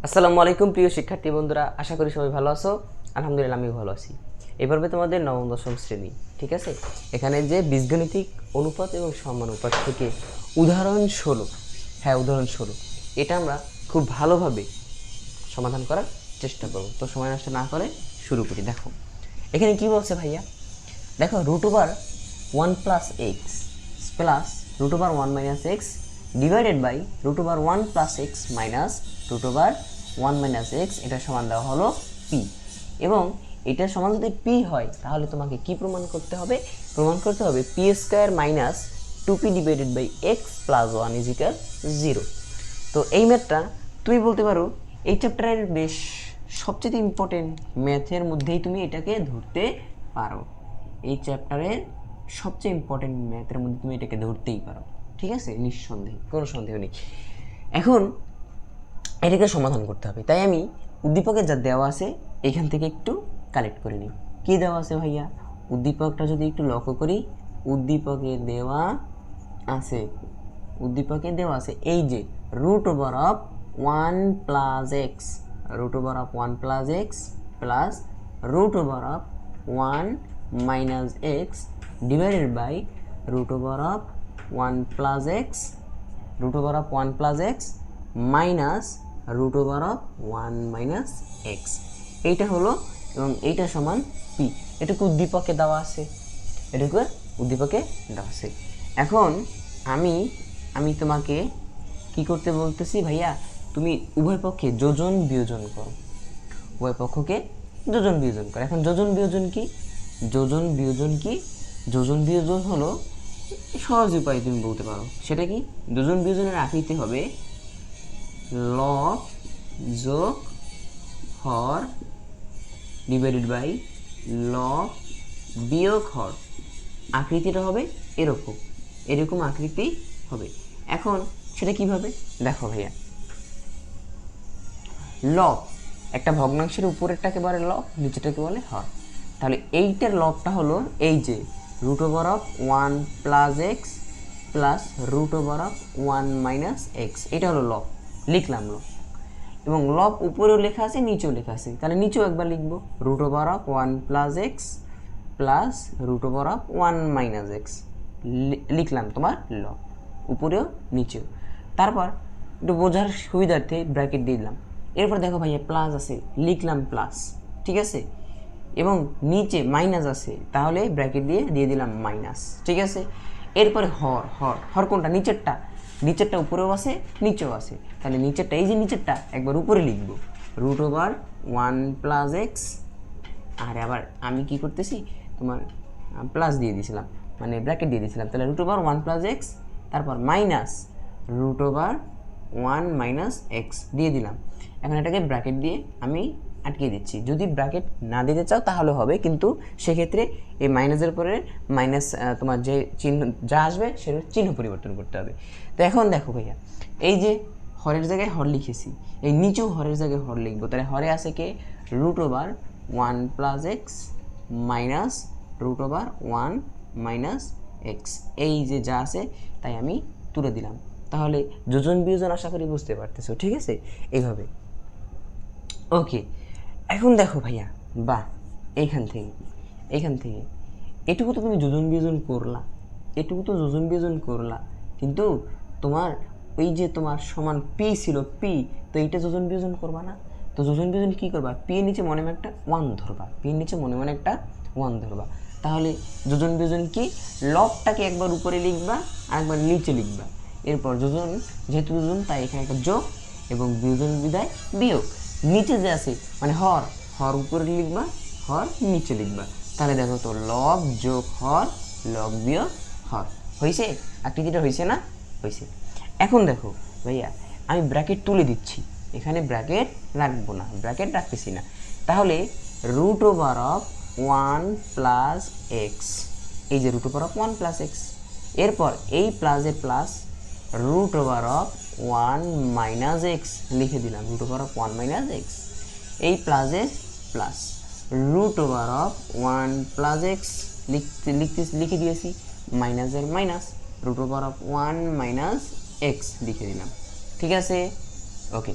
আসসালামু আলাইকুম প্রিয় শিক্ষার্থী বন্ধুরা, আশা করি সবাই ভালো আছো। আলহামদুলিল্লাহ আমিও ভালো আছি। এই পর্বে তোমাদের নবম দশম শ্রেণী, ঠিক আছে। এখানে যে বীজগণিতিক অনুপাত এবং সমানুপাত থেকে উদাহরণ 16, হ্যাঁ উদাহরণ 16, এটা আমরা খুব ভালোভাবে সমাধান করার চেষ্টা করব। তো সময় নষ্ট না করে শুরু করি। দেখো এখানে কি বলছে ভাইয়া, দেখো √1 plus x plus √1 minus x divided by √1 plus x minus √1 minus x, এটা সমান দেওয়া হলো পি। এবং এটার সমান যদি পি হয় তাহলে তোমাকে কি প্রমাণ করতে হবে? প্রমাণ করতে হবে p square minus 2p divided by x plus 1 is equal 0। তো এই ম্যাথটা তুমি বলতে পারো এই চ্যাপ্টারের বেশ সবচেয়ে ইম্পর্টেন্ট ম্যাথের মধ্যেই তুমি এটাকে ধরতে পারো। এই চ্যাপ্টারের সবচেয়ে ইম্পর্টেন্ট ম্যাথের মধ্যে তুমি এটাকে ধরতেই পারো, ঠিক আছে, নিঃসন্দেহে, কোনো সন্দেহ নেই। এখন এটাকে সমাধান করতে হবে, তাই আমি উদ্দীপকের যা দেওয়া আছে এখান থেকে একটু কালেক্ট করে নিই। কী দেওয়া আছে ভাইয়া? উদ্দীপকটা যদি একটু লক্ষ্য করি, উদ্দীপকে দেওয়া আছে এই যে √1 plus x, √1 plus x plus √1 minus x divided by √1 plus x √1 plus x minus √1 minus x, এইটা হলো। এবং এইটা সমান পি। এটুকু উদ্দীপকে দেওয়া আছে, এখন আমি তোমাকে কি করতে বলতেছি ভাইয়া, তুমি উভয় পক্ষে যোজন বিয়োজন করো, উভয় পক্ষকে যোজন বিয়োজন করো। এখন যোজন বিয়োজন হলো সহজ উপায়, তুমি বলতে পারো সেটা কি? যোজন বিয়োজনের আকৃতি হবে লব যোগ হর ডিভাইডেড বাই লব বিয়োগ হর। আকৃতিটা হবে এরকম আকৃতি হবে। এখন সেটা কিভাবে দেখো ভাইয়া, লব একটা ভগ্নাংশের উপরেরটাকে বলে লব, নিচেটাকে বলে হর। তাহলে এইটার লবটা হলো এই যে √1 plus x plus √1 minus x, এটা হলো লব, লিখলাম লব। এবং লব উপরেও লেখা আছে, নিচেও লেখা আছে, তাহলে নিচেও একবার লিখবো √1 plus x plus √1 minus x, লিখলাম তোমার লব, উপরেও নিচেও। তারপর একটু বোঝার সুবিধার্থে ব্র্যাকেট দিয়ে দিলাম। এরপর দেখো ভাইয়া প্লাস আছে, লিখলাম প্লাস, ঠিক আছে। এবং নিচে মাইনাস আছে, তাহলে ব্র্যাকেট দিয়ে দিলাম মাইনাস, ঠিক আছে। এরপরে হর কোনটা? নিচেরটা উপরেও আছে, নিচেও আছে, তাহলে নিচেরটা, এই যে নিচেরটা একবার উপরে লিখবো √1 প্লাস এক্স, আর আবার আমি কি করতেছি, তোমার প্লাস দিয়ে দিয়েছিলাম, মানে ব্র্যাকেট দিয়ে দিয়েছিলাম, তাহলে √1 প্লাস এক্স, তারপর মাইনাস √1 মাইনাস এক্স দিয়ে দিলাম। এখন এটাকে ব্র্যাকেট দিয়ে আমি আটকে দিচ্ছি। যদি ব্র্যাকেট না দিতে চাও তাহলে হবে, কিন্তু সেক্ষেত্রে এই মাইনাসের পরে মাইনাস তোমার যে চিহ্ন যা আসবে সেটা চিহ্ন পরিবর্তন করতে হবে। তো এখন দেখো ভাইয়া, এই যে হরের জায়গায় হর লিখেছি, এই নিচেও হরের জায়গায় হর লিখবো। তাহলে হরে আছে কে? √1 plus x minus √1 minus X, এই যে যা আছে তাই আমি তুলে দিলাম। তাহলে যোজন বিয়োজন আশা করি বুঝতে পারতেছো, ঠিক আছে, এইভাবে। ওকে, এখন দেখো ভাইয়া, বাহ, এইখান থেকে এটুকু তো তুমি যোজন বিয়োজন করলা, কিন্তু তোমার ওই যে তোমার সমান পি ছিল, পি, তো এইটা যোজন বিয়োজন করবা না। তো যোজন বিয়োজন কী করবা? পি এর নিচে মনে মনে একটা ওয়ান ধরবা, তাহলে যোজন বিয়োজন কি? লবটাকে একবার উপরে লিখবা আর একবার নিচে লিখবা। এরপর যোজন, যেহেতু যোজন তাই এখানে একটা যোগ এবং বিয়োজন বিদায় বিয়োগ। নিচে যে আছে মানে হর উপরে লিখবা, হর নিচে লিখবা, তাহলে দেখো তো লব যোগ হর, লব বিয়োগ হর হয়েছে। আকৃতিটা হয়েছে না? হয়েছে। এখন দেখো ভাইয়া, আমি ব্র্যাকেট তুলে দিচ্ছি, এখানে ব্র্যাকেট রাখতেছি না। তাহলে √1 প্লাস এক্স, এই যে √1 প্লাস এক্স, এরপর এই প্লাসের প্লাস √1 মাইনাস এক্স লিখে দিলাম, √1 মাইনাস এক্স, এই প্লাসের প্লাস √1 প্লাস এক্স লিখে দিয়েছি, মাইনাসের মাইনাস √1 মাইনাস এক্স লিখে দিলাম, ঠিক আছে। ওকে,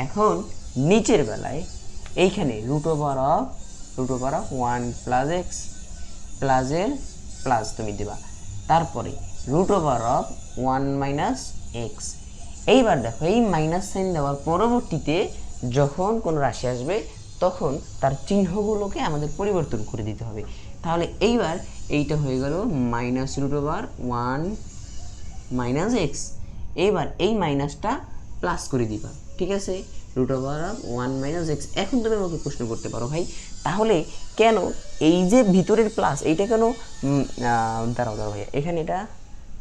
এখন নিচের বেলায় এইখানে root over of 1 plus x প্লাসের প্লাস তুমি দিবা, তারপরে root over of 1 minus x. এইবার দেখো এই মাইনাস সাইন দেওয়ার পরবর্তীতে যখন কোনো রাশি আসবে তখন তার চিহ্নগুলোকে আমাদের পরিবর্তন করে দিতে হবে। তাহলে এইবার এইটা হয়ে গেল minus root over 1 minus x. এইবার এই মাইনাসটা প্লাস করে দিবা, ঠিক আছে, root over of 1 minus x. এখন তুমি আমাকে প্রশ্ন করতে পারো ভাই তাহলে কেন এই যে ভিতরের প্লাস এইটা কেন দাঁড়াও ভাইয়া, এখানে এটা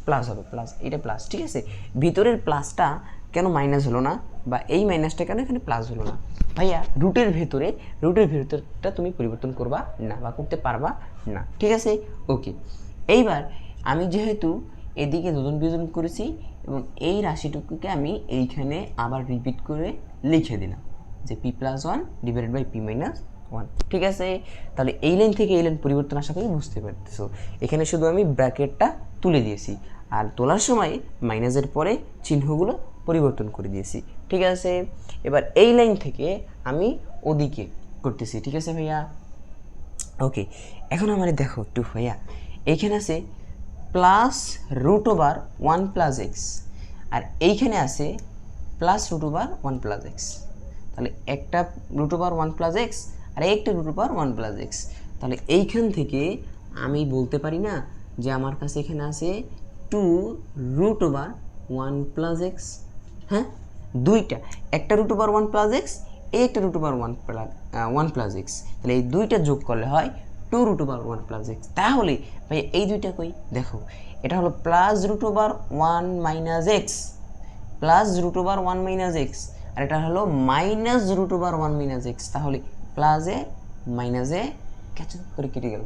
প্লাস হবে, প্লাস এটা প্লাস, ঠিক আছে, ভিতরের প্লাসটা কেন মাইনাস হলো না, বা এই মাইনাসটা কেন এখানে প্লাস হলো না? ভাইয়া রুটের ভেতরটা তুমি পরিবর্তন করবা না বা করতে পারবা না, ঠিক আছে, ওকে। এইবার আমি যেহেতু এদিকে যোজন বিয়োজন করেছি এবং এই রাশিটুকুকে আমি এইখানে আবার রিপিট করে লিখে দিলাম যে p plus 1 divided by p minus 1, ঠিক আছে। তাহলে এই লাইন থেকে এই লাইন পরিবর্তন আশা করি বুঝতে পারতেছো। এখানে শুধু আমি ব্র্যাকেটটা তুলে দিয়েছি আর তোলার সময় মাইনাসের পরে চিহ্নগুলো পরিবর্তন করে দিয়েছি, ঠিক আছে। এবার এই লাইন থেকে আমি ওদিকে করতেছি, ঠিক আছে ভাইয়া, ওকে। এখন আমার দেখো একটু ভাইয়া, এইখানে আছে plus root over 1 plus X আর এইখানে আছে plus root over 1 plus X. তাহলে একটা রুট ওভার 1 প্লাস এক্স আর একটা রুট ওভার 1 প্লাস এক্স। তাহলে এইখান থেকে আমি বলতে পারি না যে আমার কাছে এখানে আছে 2 রুট ওভার 1 প্লাস এক্স, হ্যাঁ, দুইটা, একটা রুট ওভার 1 প্লাস এক্স, এই একটা রুট ওভার 1 প্লাস এক্স। তাহলে এই দুইটা যোগ করলে হয় 2 রুট ওভার 1 প্লাস এক্স। তাহলে ভাই এই দুইটা কই, দেখো এটা হলো plus root over 1 minus X, plus root over 1 minus X, আর এটা হলো minus root over 1 minus X. তাহলে প্লাসে মাইনাসে ক্যাচ করে কেটে গেল,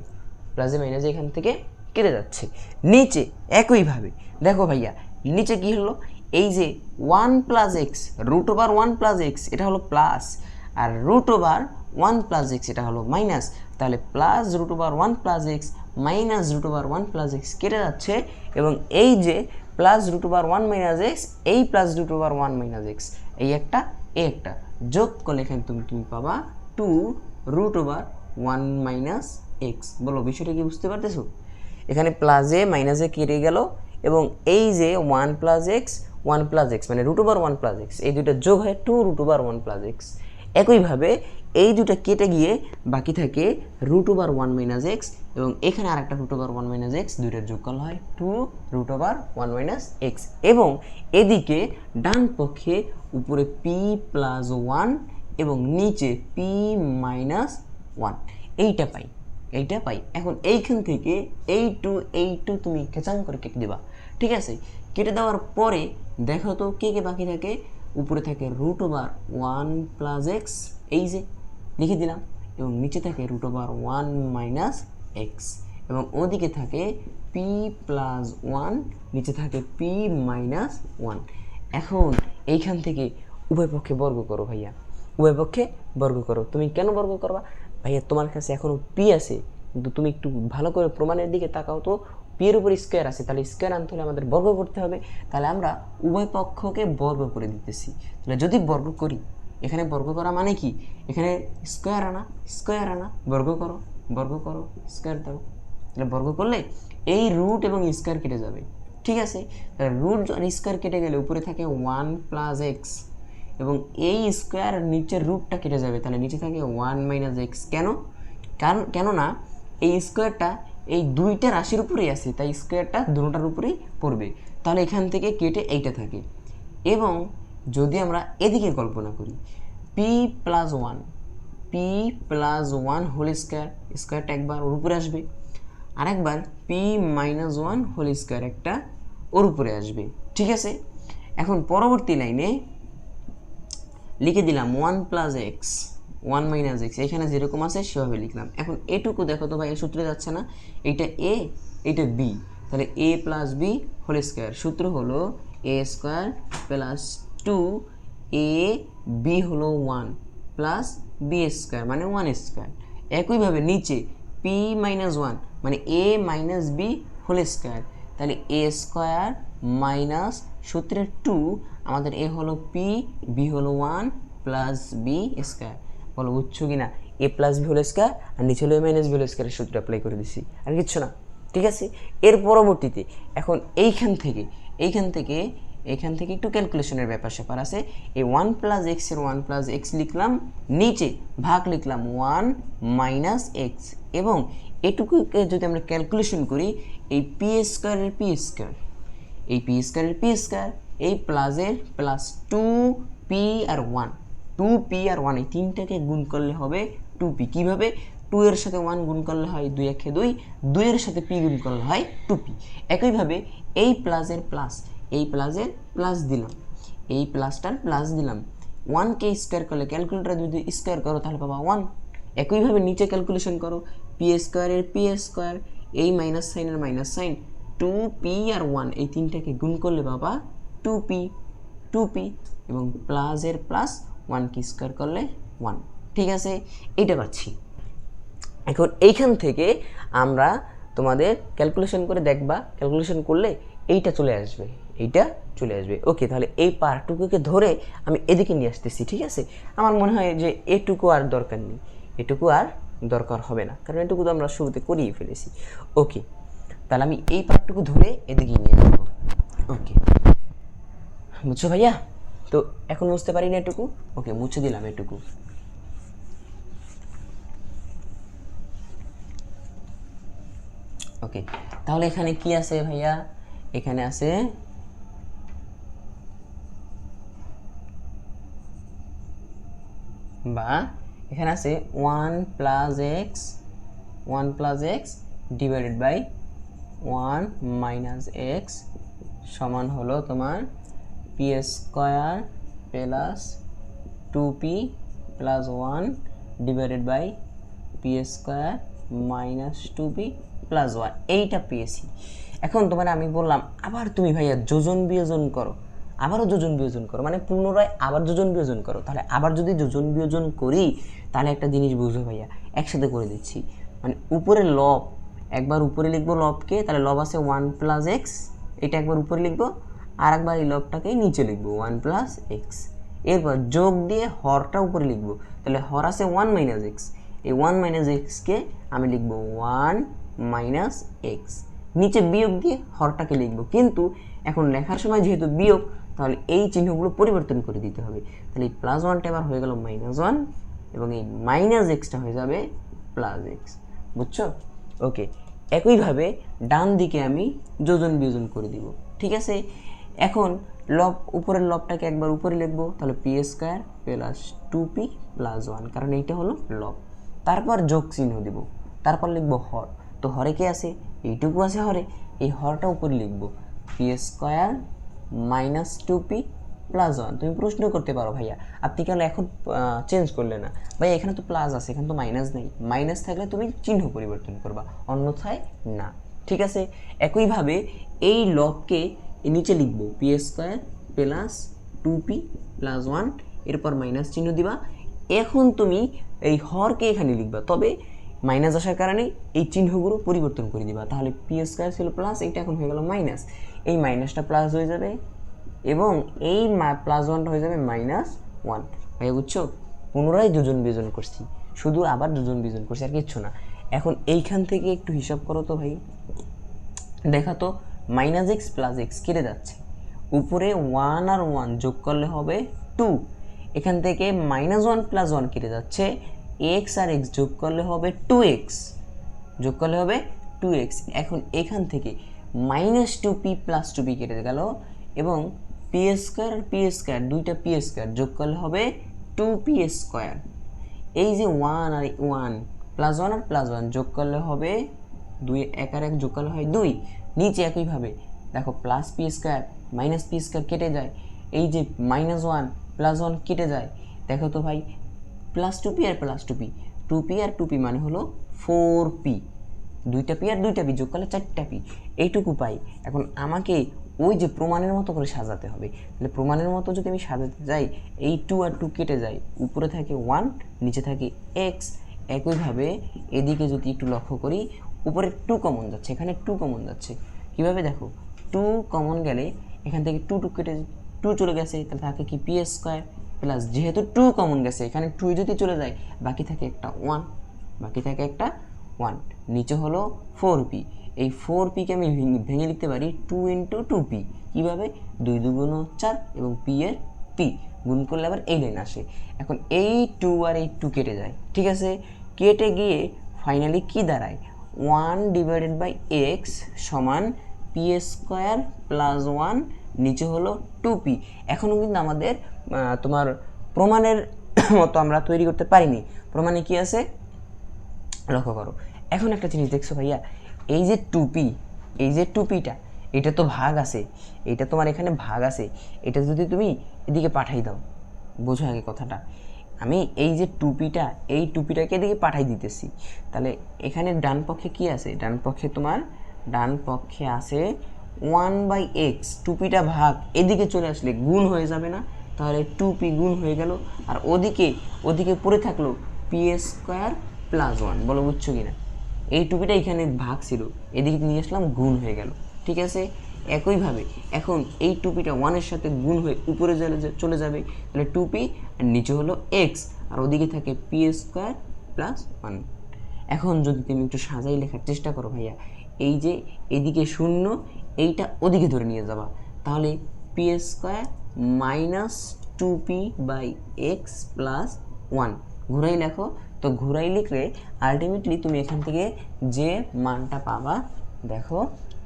প্লাসে মাইনাসে এখান থেকে কেটে যাচ্ছে। নিচে একইভাবে দেখো ভাইয়া, নিচে কি হলো, এই যে 1 plus X, root over 1 plus X এটা হলো প্লাস, আর রুট ওভার 1 প্লাস এক্স এটা হলো মাইনাস। তাহলে plus root over 1 plus x minus root over 1 plus X কেটে যাচ্ছে, এবং এই যে plus root over 1 minus X, এই plus root over 1 minus X, এই একটা যোগ করলে এখানে তুমি পাবা 2 রুট ওভার 1 মাইনাস এক্স। বলো বিষয়টা কি বুঝতে পারতেছো? এখানে প্লাসে মাইনাসে কেটে গেল, এবং এই যে 1 প্লাস এক্স 1 প্লাস এক্স মানে রুট ওভার 1 প্লাস এক্স, এই দুটো যোগ হয় 2 রুট ওভার 1 প্লাস এক্স। একইভাবে এই দুটো কেটে গিয়ে বাকি থাকে রুট ওভার 1 মাইনাস এক্স, এবং এখানে আরেকটা রুট ওভার 1 মাইনাস এক্স, দুইটার যোগফল হয় 2 রুট ওভার 1 মাইনাস এক্স। এবং এদিকে ডান পক্ষে উপরে পি প্লাস 1 এবং নিচে পি মাইনাস 1, এইটা পাই। এখন এইখান থেকে এই টু তুমি খেচাং করে কেটে দেবা, ঠিক আছে। কেটে দেওয়ার পরে দেখো তো কে বাকি থাকে, উপরে থাকে রুট ওভার 1 প্লাস এক্স, এই যে লিখে দিলাম, এবং নিচে থাকে রুট ওভার 1 মাইনাস এক্স, এবং ওদিকে থাকে পি প্লাস 1, নিচে থাকে পি মাইনাস 1। এখন এইখান থেকে উভয় পক্ষে বর্গ করো ভাইয়া, উভয় পক্ষে বর্গ করো। তুমি কেন বর্গ করবা ভাইয়া? তোমার কাছে এখনও পি আছে, কিন্তু তুমি একটু ভালো করে প্রমাণের দিকে তাকাও তো, পি এর উপর স্কোয়ার আছে, তাহলে স্কোয়ার আনতে হলে আমাদের বর্গ করতে হবে। তাহলে আমরা উভয় পক্ষকে বর্গ করে দিতেছি। তাহলে যদি বর্গ করি, এখানে বর্গ করা মানে কি, এখানে স্কোয়ার আনা বর্গ করো স্কোয়ার দাও। তাহলে বর্গ করলে এই রুট এবং স্কোয়ার কেটে যাবে, ঠিক আছে। তাহলে রুট আর স্কোয়ার কেটে গেলে উপরে থাকে 1 প্লাস এক্স, এবং এই স্কোয়ার নিচের রুটটা কেটে যাবে, তাহলে নিচে থাকে 1 মাইনাস এক্স। কেননা এই স্কোয়ারটা এই দুইটা রাশির উপরেই আছে, তাই স্কোয়ারটা দুটোটার উপরেই পড়বে। তাহলে এখান থেকে কেটে এইটা থাকে। এবং যদি আমরা এদিকে কল্পনা করি, পি প্লাস 1 হোল স্কোয়ারটা একবার ওর উপরে আসবে, আর একবার পি মাইনাস 1 হোল স্কোয়ার একটা ওর উপরে আসবে, ঠিক আছে। এখন পরবর্তী লাইনে লিখে দিলাম 1 প্লাস এক্স 1 মাইনাস এক্স, এখানে যেরকম আছে সেভাবে লিখলাম। এখন এটুকু দেখো তো ভাই, এই সূত্রে যাচ্ছে না, এইটা এ এইটা বি, তাহলে এ প্লাস বি হোল স্কোয়ার, সূত্র হলো এ স্কোয়ার প্লাস 2 এ বি হলো 1 প্লাস বি স্কোয়ার মানে 1 স্কোয়ার। একইভাবে নিচে পি মাইনাস 1 মানে এ মাইনাস বি হোল স্কোয়ার, তাহলে এ স্কোয়ার মাইনাস সূত্রের 2, আমাদের এ হলো পি, বি হলো 1 প্লাস বি স্কোয়ার। বলো বুঝছো কি না? এ প্লাস বি হোল স্কোয়ার আর নিচে হলো এ মাইনাস বি হোল স্কোয়ারের সূত্র অ্যাপ্লাই করে দিছি, আর কিচ্ছু না। ঠিক আছে, এর পরবর্তীতে এখন এইখান থেকে একটু ক্যালকুলেশনের ব্যাপার স্যাপার আছে। এই 1 প্লাস এক্সের 1 প্লাস এক্স লিখলাম, নিচে ভাগ লিখলাম 1 মাইনাস এক্স, এবং এটুকুকে যদি আমরা ক্যালকুলেশন করি, এই পি স্কোয়ারের পি স্কোয়ার, এই পি স্কোয়ারের পি স্কোয়ার, এই প্লাসের প্লাস 2p আর 1, 2p আর 1 এই তিনটাকে গুণ করলে হবে 2p। কীভাবে? 2 এর সাথে 1 গুণ করলে হয় 2 একে 2, 2 এর সাথে p গুণ করলে হয় 2p। একইভাবে এই প্লাসের প্লাস, এই প্লাসের প্লাস দিলাম, এই প্লাসটার প্লাস দিলাম, 1কে স্কোয়ার করলে ক্যালকুলেটার যদি স্কোয়ার করো তাহলে পাবা 1। একইভাবে নিচে ক্যালকুলেশন করো, পি স্কোয়ারের পি স্কোয়ার, এই মাইনাস সাইনের মাইনাস সাইন, 2p আর 1 এই তিনটাকে গুণ করলে বাবা 2p, এবং প্লাসের প্লাস 1কে স্কোয়ার করলে 1। ঠিক আছে, এইটা পাচ্ছি। এখন এইখান থেকে আমরা তোমাদের ক্যালকুলেশন করে দেখবা, ক্যালকুলেশন করলে এইটা চলে আসবে, এইটা চলে আসবে। ওকে, তাহলে এই পার্টটুকুকে ধরে আমি এদিকে নিয়ে আসতেছি। ঠিক আছে, আমার মনে হয় যে এটুকু আর দরকার নেই, এটুকু আর দরকার হবে না, কারণ এটুকু তো আমরা শুরুতে করিয়ে ফেলেছি। ওকে, তাহলে আমি এই পার্টটুকু ধরে এদিকে নিয়ে আসবো। ওকে, বুঝছো ভাইয়া? তো এখন বুঝতে পারি না এটুকু। ওকে, মুছে দিলাম এটুকু। ওকে, তাহলে এখানে কি আছে ভাইয়া? এখানে আছে বা এখানে আছে 1 plus x divided by 1 minus x সমান হলো তোমার p square plus 2p plus 1 divided by p square minus 2p plus 1। এইটা পেয়েছি। এখন তোমার আমি বললাম আবার তুমি ভাইয়া যোজন বিয়োজন করো, আবারও যোজন বিয়োজন করো, মানে পুনরায় আবার যোজন বিয়োজন করো। তাহলে আবার যদি যোজন বিয়োজন করি তাহলে একটা জিনিস বুঝো ভাইয়া, একসাথে করে দিচ্ছি। মানে উপরে লব, একবার উপরে লিখবো লবকে, তাহলে লব আছে 1 প্লাস এক্স, এটা একবার উপরে লিখবো, আর একবার এই লবটাকেই নিচে লিখবো 1 প্লাস এক্স। এরপর যোগ দিয়ে হরটা উপরে লিখবো, তাহলে হর আছে 1 মাইনাস এক্স, এই 1 মাইনাস এক্সকে আমি লিখবো 1 মাইনাস এক্স, নিচে বিয়োগ দিয়ে হরটাকে লিখবো। কিন্তু এখন লেখার সময় যেহেতু বিয়োগ, তাহলে এই চিহ্নগুলো পরিবর্তন করে দিতে হবে। তাহলে এই প্লাস 1টা এবার হয়ে গেল মাইনাস 1, এবং এই মাইনাস এক্সটা হয়ে যাবে প্লাস এক্স। বুঝছো? ওকে, একইভাবে ডান দিকে আমি যোজন বিয়োজন করে দিব। ঠিক আছে, এখন লব, উপরের লবটাকে একবার উপরে লিখবো, তাহলে p square plus 2p plus 1, কারণ এইটা হলো লব। তারপর যোগ চিহ্ন দিব, তারপর লিখবো হর। তো হরে কে আছে? এইটুকু আছে হরে, এই হরটা উপরে লিখবো P square minus 2p plus 1। তুমি প্রশ্ন করতে পারো ভাইয়া আপনি কেন এখন চেঞ্জ করলে না? ভাই এখানে তো প্লাস আছে, এখানে তো মাইনাস নেই। মাইনাস থাকলে তুমি চিহ্ন পরিবর্তন করবা, অন্যথায় না। ঠিক আছে, একইভাবে এই লবকে নিচে লিখবো P square plus 2p plus 1, এরপর মাইনাস চিহ্ন দিবা। এখন তুমি এই হরকে এখানে লিখবা, তবে মাইনাস আসার কারণে এই চিহ্নগুলো পরিবর্তন করে দিবা। তাহলে পি স্কোয়ার ছিল প্লাস, এইটা এখন হয়ে গেল মাইনাস, এই মাইনাসটা প্লাস হয়ে যাবে, এবং এই প্লাস 1টা হয়ে যাবে মাইনাস 1। ভাই বুঝছো? পুনরায় যোজন বিয়োজন করছি, শুধু আবার যোজন বিয়োজন করছি, আর কিচ্ছু না। এখন এইখান থেকে একটু হিসাব করো তো ভাই, দেখা তো মাইনাস এক্স প্লাস এক্স কেটে যাচ্ছে, উপরে 1 আর 1 যোগ করলে হবে 2, এখান থেকে মাইনাস 1 প্লাস 1 কেটে যাচ্ছে, এক্স আর এক্স যোগ করলে হবে 2x, যোগ করলে হবে 2x। এখন এখান থেকে মাইনাস 2p প্লাস 2p কেটে গেল, এবং পি স্কোয়ার আর পি স্কোয়ার, দুইটা পি স্কোয়ার যোগ করলে হবে 2p স্কোয়ার। এই যে 1 আর 1 প্লাস 1 আর প্লাস 1 যোগ করলে হবে 2, 1 আর 1 যোগ করলে হয় 2। নিচে একইভাবে দেখো plus P square minus P square কেটে যায়, এই যে মাইনাস 1 প্লাস 1 কেটে যায়, দেখো তো ভাই প্লাস 2p আর প্লাস 2p, 2p আর 2p মানে হলো 4p, দুইটা পি আর দুইটা পি যোগ করলে 4টা পি, এইটুকু পাই। এখন আমাকে ওই যে প্রমাণের মতো করে সাজাতে হবে। তাহলে প্রমাণের মতো যদি আমি সাজাতে যাই, এই 2 আর 2 কেটে যায়, উপরে থাকে 1, নিচে থাকে x। একইভাবে এদিকে যদি একটু লক্ষ্য করি, উপরে 2 কমন যাচ্ছে, এখানে 2 কমন যাচ্ছে। কীভাবে দেখো, 2 কমন গেলে এখান থেকে 2 কেটে 2 চলে গেছে, তাহলে থাকে কি পি স্কোয়ার প্লাস যেহেতু 2 কমন গেছে এখানে 2 যদি চলে যায় বাকি থাকে একটা 1, বাকি থাকে একটা 1, নিচে হলো 4p। এই 4pকে আমি ভেঙে লিখতে পারি 2 ইন্টু 2p। কীভাবে? 2 2 4 এবং p এর p গুণ করলে আবার এই লাইন আসে। এখন এই 2 আর এই 2 কেটে যায়, ঠিক আছে? কেটে গিয়ে ফাইনালি কি দাঁড়ায়? 1 ডিভাইডেড বাই এক্স সমান পি স্কোয়ার প্লাস 1, নিচে হলো 2p। এখনও কিন্তু আমাদের তোমার প্রমাণের মতো আমরা তৈরি করতে পারিনি। প্রমাণে কি আছে লক্ষ্য করো। এখন একটা জিনিস দেখছো ভাইয়া, এই যে 2p, এই যে 2pটা এটা তো ভাগ আছে, এটা তোমার এখানে ভাগ আছে, এটা যদি তুমি এদিকে পাঠাই দাও, বোঝো আগে কথাটা। আমি এই যে 2pটা, এই 2pটাকে এদিকে পাঠাই দিতেছি, তাহলে এখানে ডান পক্ষে কি আছে? ডান পক্ষে তোমার ডান পক্ষে আছে 1/x। 2pটা ভাগ এদিকে চলে আসলে গুণ হয়ে যাবে না? তাহলে 2p গুণ হয়ে গেল, আর ওদিকে পড়ে থাকলো পি স্কোয়ার প্লাস 1। বলো বুঝছো কি না? এই 2pটা এখানে ভাগ ছিল, এদিকে নিয়ে আসলাম গুণ হয়ে গেল, ঠিক আছে? একইভাবে এখন এই 2pটা 1-এর সাথে গুণ হয়ে উপরে চলে যাবে, তাহলে 2p আর নিচে হলো x, আর ওদিকে থাকে পি স্কোয়ার প্লাস 1। এখন যদি তুমি একটু সাজাই লেখার চেষ্টা করো ভাইয়া, এই যে এদিকে 0, এইটা ওদিকে ধরে নিয়ে যাবা, তাহলে p square minus 2p by x plus 1। ঘুরাই লেখো, তো ঘুরাই লিখলে আলটিমেটলি তুমি এখান থেকে যে মানটা পাবা, দেখো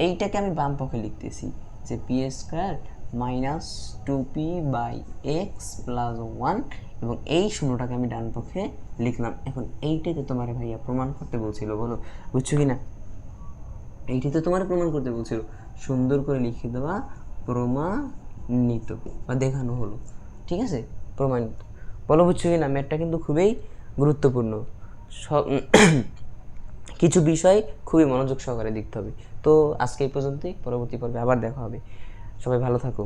এইটাকে আমি বাম পক্ষে লিখতেছি যে p square minus 2p by x plus 1, এবং এই শূন্যটাকে আমি ডান পক্ষে লিখলাম। এখন এইটাতে তোমার ভাইয়া প্রমাণ করতে বলছিল, বলো বুঝছো কি না? এইটাতে তোমার প্রমাণ করতে বলছিল, সুন্দর করে লিখে দেওয়া প্রমাণিত বা দেখানো হলো, ঠিক আছে? প্রমাণিত। বলো বুঝছো কি না? ম্যাথটা কিন্তু খুবই গুরুত্বপূর্ণ, কিছু বিষয় খুবই মনোযোগ সহকারে দেখতে হবে। তো আজকে এই পর্যন্তই, পরবর্তী পর্বে আবার দেখা হবে। সবাই ভালো থাকো।